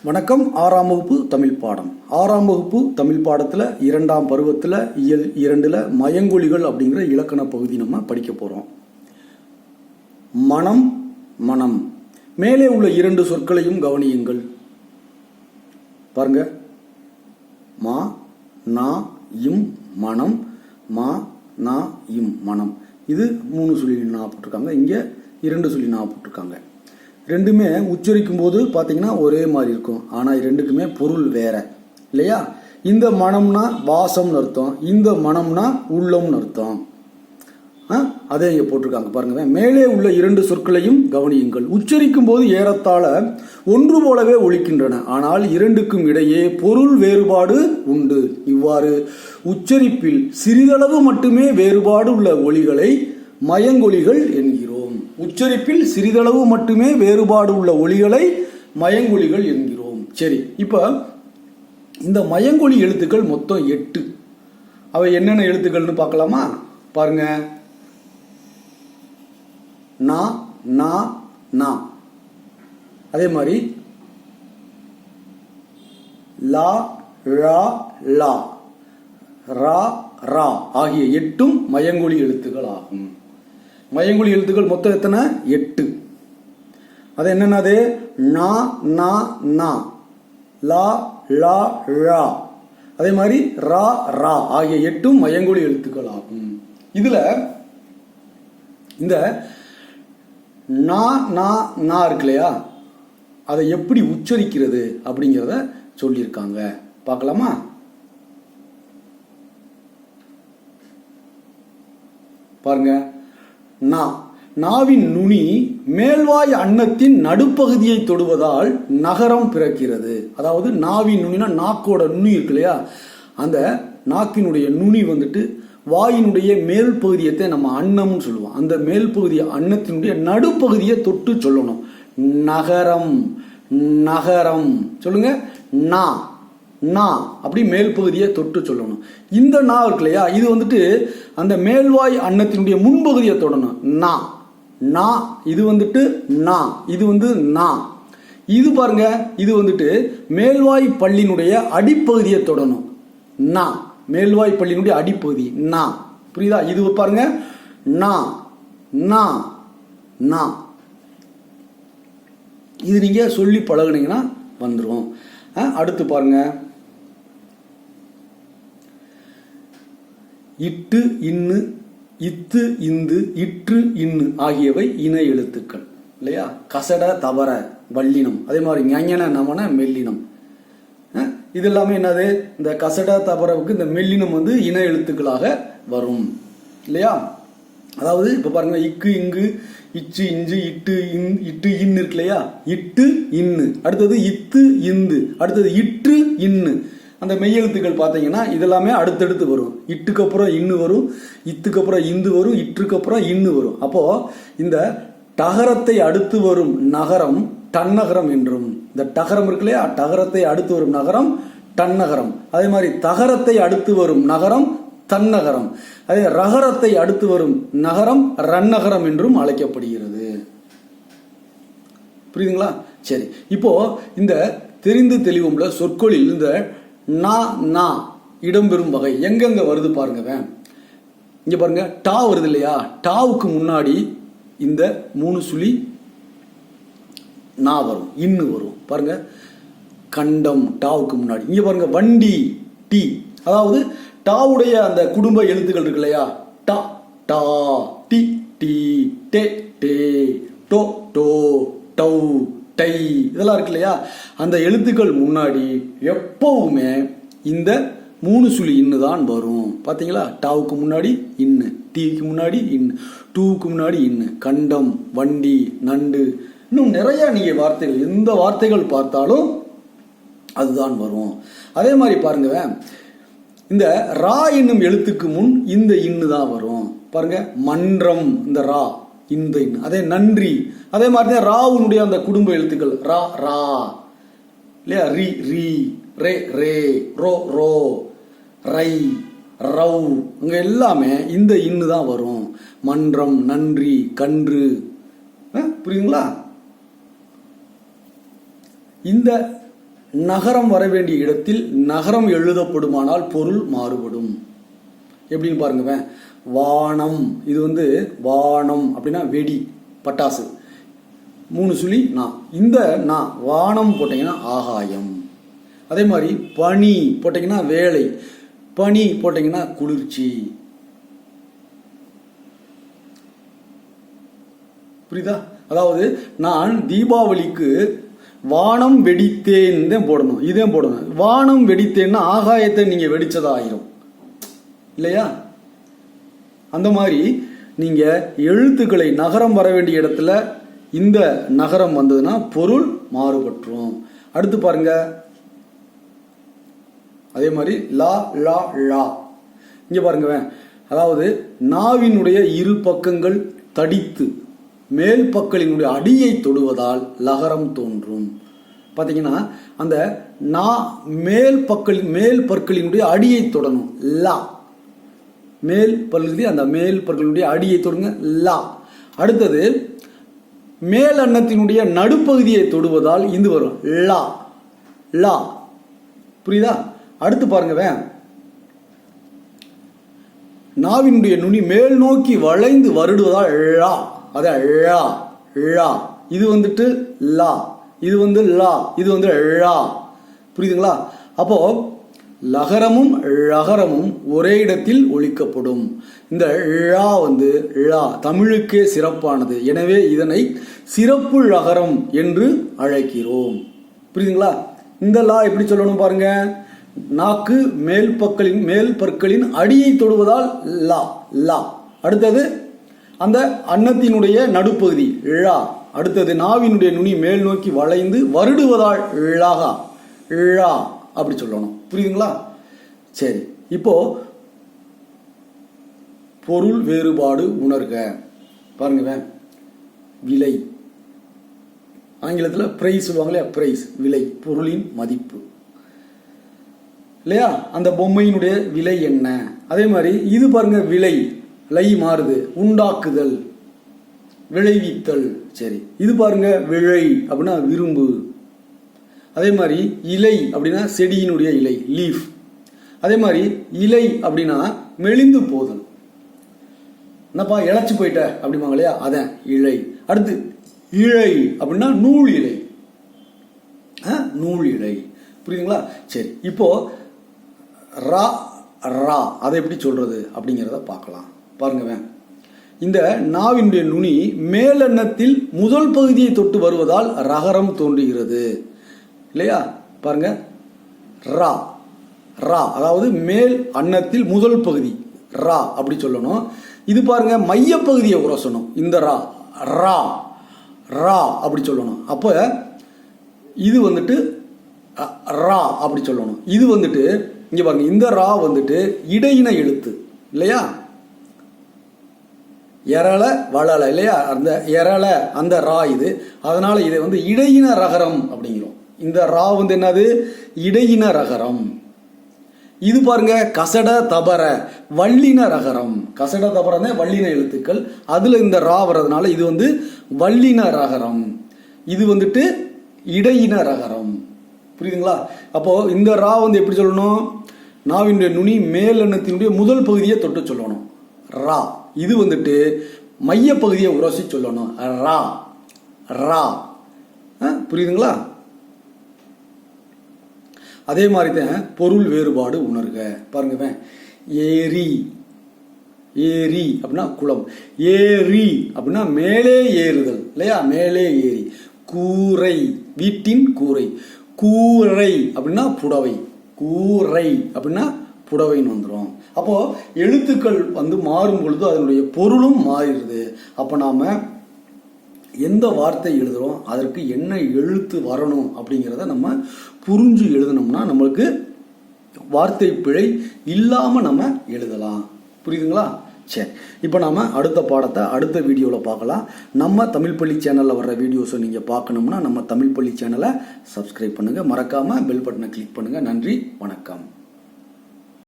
வணக்கம். 6ஆம் வகுப்பு தமிழ் பாடம். 6ஆம் வகுப்பு தமிழ் பாடத்தில் 2ஆம் பருவத்தில் இயல் 2ல் மயங்கொலிகள் அப்படிங்கிற இலக்கண பகுதி நம்ம படிக்க போகிறோம். மனம், மனம். மேலே உள்ள 2 சொற்களையும் கவனியுங்கள். பாருங்க. மா நா இம் மனம், மா நா இம் மனம். இது 3 சொல்லி நான் போட்டிருக்காங்க, இங்கே 2 சொல்லி நான் போட்டிருக்காங்க. ரெண்டுமே உச்சரிக்கும் போது பார்த்தீங்கன்னா ஒரே மாதிரி இருக்கும், ஆனால் ரெண்டுக்குமே பொருள் வேற இல்லையா? இந்த மனம்னா வாசம்னு அர்த்தம், இந்த மனம்னா உள்ளம்னு அர்த்தம். அதே இங்கே போட்டிருக்காங்க பாருங்க. மேலே உள்ள 2 சொற்களையும் கவனியுங்கள். உச்சரிக்கும் போது ஏறத்தாழ ஒன்று போலவே ஒலிக்கின்றன, ஆனால் 2க்கும் இடையே பொருள் வேறுபாடு உண்டு. இவ்வாறு உச்சரிப்பில் சிறிதளவு மட்டுமே வேறுபாடு உள்ள ஒலிகளை மயங்கொலிகள் என்கிறோம். உச்சரிப்பில் சிறிதளவு மட்டுமே வேறுபாடு உள்ள ஒலிகளை மயங்கொலிகள் என்கிறோம். சரி, இப்ப இந்த மயங்கொலி எழுத்துக்கள் மொத்தம் 8. அவை என்னென்ன எழுத்துக்கள்னு பார்க்கலாமா? பாருங்க. நா நா நா, அதே மாதிரி லா ரா லா, ரா ரா ஆகிய 8ம் மயங்கொலி எழுத்துக்கள் ஆகும். மயங்கொலி எழுத்துக்கள் மொத்தம் எத்தனை? 8. அது என்னென்னது? நா நா நா, லா லா ரா, அதே மாதிரி ரா ரா ஆகிய 8ம் மயங்கொலி எழுத்துக்கள் ஆகும். இதுல இந்த நா நா நா இருக்கு இல்லையா, அதை எப்படி உச்சரிக்கிறது அப்படிங்கிறத சொல்லியிருக்காங்க. பார்க்கலாமா? பாருங்க. நா, நாவின் நுனி மேல்வாய் அன்னத்தின் நடுப்பகுதியை தொடுவதால் நகரம் பிறக்கிறது. அதாவது நாவின் நுனினா நாக்கோட நுனி இருக்கு இல்லையா, அந்த நாக்கினுடைய நுனி வந்துட்டு வாயினுடைய மேல் பகுதியத்தை நம்ம அன்னம்னு சொல்லுவோம். அந்த மேல் பகுதியை அன்னத்தினுடைய நடுப்பகுதியை தொட்டு சொல்லணும். நகரம் நகரம் சொல்லுங்க. நா நா அப்படி மேல் பகுதியை தொட்டு சொல்லணும். இந்த நா இருக்கு இல்லையா, இது வந்துட்டு அந்த மேல்வாய் அன்னத்தினுடைய முன்பகுதியை தொடணும். நா நா, இது வந்துட்டு நா, இது வந்து நா. இது பாருங்க, இது வந்துட்டு மேல்வாய் பல்லினுடைய அடிப்பகுதியை தொடணும். நா, மேல்வாய் பல்லினுடைய அடிப்பகுதி நா. புரியுதா? இது பாருங்க. நா நா நா. இது நீங்க சொல்லி பழகுனீங்கன்னா வந்துடும். அடுத்து பாருங்க. இட்டு இன்னு, இத்து இந்து, இற்று இன்னு ஆகியவை இணை எழுத்துக்கள் இல்லையா? கசட தவற வல்லினம், அதே மாதிரி ஞஞன நமன மெல்லினம். இது எல்லாமே என்னது? இந்த கசட தவறவுக்கு இந்த மெல்லினம் வந்து இணை எழுத்துக்களாக வரும் இல்லையா? அதாவது இப்ப பாருங்க, இக்கு இங்கு, இச்சு இஞ்சு, இட்டு இட்டு இன்னு இருக்கு இல்லையா, இட்டு இன்னு. அடுத்தது இத்து இந்து, அடுத்தது இற்று இன்னு. அந்த மெய்யெழுத்துக்கள் பார்த்தீங்கன்னா இதெல்லாமே அடுத்தடுத்து வரும். இட்டுக்கு அப்புறம் இன்னு வரும், இத்துக்கு அப்புறம் இந்து வரும், இற்றுக்கு அப்புறம் இன்னு வரும். அப்போ இந்த டகரத்தை அடுத்து வரும் நகரம் தன்னகரம் என்றும், இந்த டகரம் இருக்கு இல்லையா, டகரத்தை அடுத்து வரும் நகரம் தன்னகரம். அதே மாதிரி தகரத்தை அடுத்து வரும் நகரம் தன்னகரம். அதே ரகரத்தை அடுத்து வரும் நகரம் ரன்னகரம் என்றும் அழைக்கப்படுகிறது. புரியுதுங்களா? சரி, இப்போ இந்த தெரிந்து தெளிவும்ல சொற்களில் இந்த நா நா இடம்பெறும் வகை எங்கெங்க வருது பாருங்க. இங்க பாருங்க, டா வருது இல்லையா, டாவுக்கு முன்னாடி இந்த 3 சுழி நா வரும், இன்னு வரும். பாருங்க, கண்டம் டாவுக்கு முன்னாடி. இங்க பாருங்க, வண்டி டி, அதாவது டாவுடைய அந்த குடும்ப எழுத்துக்கள் இருக்கு இல்லையா, டா டா, டி டி, டே டே, டோ டோ, டௌ டை, இதெல்லாம் இருக்கு இல்லையா, அந்த எழுத்துக்கள் முன்னாடி எப்பவுமே இந்த 3 சுழி இன்னு தான் வரும். பாத்தீங்களா? டாவுக்கு முன்னாடி இன்னு, டீக்கு முன்னாடி இன்னு, டூக்கு முன்னாடி இன்னு. கண்டம், வண்டி, நண்டு, இன்னும் நிறைய நீங்க வார்த்தைகள், எந்த வார்த்தைகள் பார்த்தாலும் அதுதான் வரும். அதே மாதிரி பாருங்க, இந்த ரா என்னும் எழுத்துக்கு முன் இந்த இன்னு தான் வரும். பாருங்க, மன்றம், இந்த ரா, இந்த இன்னு. அதே நன்றி, அதே மாதிரி தான் ராவுனுடைய அந்த குடும்ப எழுத்துக்கள் ரா ரா இல்லையா, ரி ரி, ரே ரே, ரோ ரோ, ரை ரவ், இங்க எல்லாமே இந்த இன்னு தான் வரும். மன்றம், நன்றி, கன்று. புரியுதுங்களா? இந்த நகரம் வர வேண்டிய இடத்தில் நகரம் எழுதப்படுமானால் பொருள் மாறுபடும். எப்படின்னு பாருங்க. வானம், இது வந்து வானம் அப்படின்னா வெடி, பட்டாசு. 3 சுழி நான், இந்த நான் வானம் போட்டீங்கன்னா ஆகாயம். அதே மாதிரி பனி போட்டீங்கன்னா வேலை, பனி போட்டீங்கன்னா குளிர்ச்சி. புரியுதா? அதாவது நான் தீபாவளிக்கு வானம் வெடித்தேன் தான் போடணும், இதே போடணும். வானம் வெடித்தேன்னா ஆகாயத்தை நீங்க வெடிச்சதா ஆயிரும் இல்லையா? அந்த மாதிரி நீங்க எழுத்துக்களை நகரம் வர வேண்டிய இடத்துல இந்த நகரம் வந்ததுன்னா பொருள் மாறுபட்டுரும். அடுத்து பாருங்க, அதே மாதிரி லா லா லா. இங்க பாருங்க, அதாவது நாவினுடைய இரு பக்கங்கள் தடித்து மேல் பற்களினுடைய அடியை தொடுவதால் லகரம் தோன்றும். பாத்தீங்கன்னா அந்த நா மேல் பற்களினுடைய அடியை தொடணும். லா மேல் பல்லுதி, அந்த மேல் பற்களினுடைய அடியை தொடுங்க, லா. அடுத்தது மேல் அன்னத்தினுடைய நடுப்பகுதியை தொடுவதால் இது வரும், லா லா. புரியுதா? அடுத்து பாருங்க, நாவினுடைய நுனி மேல் நோக்கி வளைந்து வருடுவதால் லா, அது லா லா. இது வந்துட்டு லா, இது வந்து லா, இது வந்து லா. புரியுதுங்களா? அப்போ லகரமும் லகரமும் ஒரே இடத்தில் ஒலிக்கப்படும். இந்த ழா வந்து ழா தமிழுக்கே சிறப்பானது. எனவே இதனை சிறப்பு லகரம் என்று அழைக்கிறோம். புரியுதுங்களா? இந்த லா எப்படி சொல்லணும் பாருங்க. நாக்கு மேல் பற்களின் அடியை தொடுவதால் லா லா. அடுத்தது அந்த அன்னத்தினுடைய நடுப்பகுதி ழா. அடுத்தது நாவினுடைய நுனி மேல் நோக்கி வளைந்து வருடுவதால் ழாகா ழா அப்படி சொல்லணும். புரியுதுங்களா? சரி, இப்போ பொருள் வேறுபாடு உணர்க. பாருங்க, விலை, ஆங்கிலத்தில் பிரைஸ் சொல்லுவாங்க இல்லையா? பிரைஸ் விலை, பொருளின் மதிப்பு இல்லையா? அந்த பொம்மையினுடைய விலை என்ன? அதே மாதிரி இது பாருங்க, விலை லை மாறுது, உண்டாக்குதல், விளைவித்தல். சரி, இது பாருங்க விழை அப்படின்னா விரும்பு. அதே மாதிரி இலை அப்படின்னா செடியினுடைய இலை, லீஃப். அதே மாதிரி இலை அப்படின்னா மெலிந்து போதல், என்னப்பா இழைச்சு போயிட்ட அப்படிம்பாங்க இல்லையா? அதான் இழை. அடுத்து இழை அப்படின்னா நூல் இலை, நூல் இலை. புரியுதுங்களா? சரி, இப்போ ரா ரா அதை எப்படி சொல்றது அப்படிங்கிறத பார்க்கலாம். பாருங்க, இந்த நாவினுடைய நுனி மேலெண்ணத்தில் முதல் பகுதியை தொட்டு வருவதால் ரகரம் தோன்றுகிறது இல்லையா? பாருங்க, ரா ரா அதாவது மேல் அன்னத்தில் முதல் பகுதி ரா அப்படி சொல்லணும். இது பாருங்க மையப்பகுதியை உரசணும். இந்த ரா ரா ரா அப்படி சொல்லணும். அப்ப இது வந்துட்டு ரா அப்படி சொல்லணும். இது வந்துட்டு இங்க பாருங்க, இந்த ரா வந்துட்டு இடையின எழுத்து இல்லையா? எரள வளல இல்லையா? அந்த எரள அந்த ரா இது. அதனால இதை வந்து இடையின ரகரம் அப்படிங்கிறோம். இந்த ரா வந்து என்னது? இடையின ரகரம். இது பாருங்க கசட தபர வல்லின ரகரம். கசட தபரனே வல்லின எழுத்துக்கள், அதுல இந்த ரா வர்றதுனால இது வந்து வல்லின ரகரம். இது வந்துட்டு இடையின ரகரம். புரியுதுங்களா? அப்போ இந்த ரா வந்து எப்படி சொல்லணும்? நாவினுடைய நுனி மேலெண்ணத்தினுடைய முதல் பகுதியை தொட்டு சொல்லணும், ரா. இது வந்துட்டு மைய பகுதியை உரசி சொல்லணும், ரா ரா. புரியுதுங்களா? அதே மாதிரி தான் பொருள் வேறுபாடு உணர்க. பாருங்க, ஏரி ஏரி அப்படின்னா குளம், ஏரி அப்படின்னா மேலே ஏறுதல் இல்லையா? மேலே ஏறி. கூரை வீட்டின் கூரை, கூரை அப்படின்னா புடவை, கூரை அப்படின்னா புடவைன்னு வந்துடும். அப்போ எழுத்துக்கள் வந்து மாறும் பொழுது அதனுடைய பொருளும் மாறிடுது. அப்போ நாம எந்த வார்த்தை எழுதுறோம், அதற்கு என்ன எழுத்து வரணும் அப்படிங்கிறத நம்ம புரிஞ்சு எழுதணும்னா நம்மளுக்கு வார்த்தை பிழை இல்லாம நம்ம எழுதலாம். புரியுதுங்களா? சரி, இப்போ நாம அடுத்த பாடத்தை அடுத்த வீடியோவில் பார்க்கலாம். நம்ம தமிழ் பள்ளி சேனலில் வர்ற வீடியோஸை நீங்கள் பார்க்கணும்னா நம்ம தமிழ் பள்ளி சேனலை சப்ஸ்கிரைப் பண்ணுங்க, மறக்காம பெல் பட்டனை கிளிக் பண்ணுங்க. நன்றி, வணக்கம்.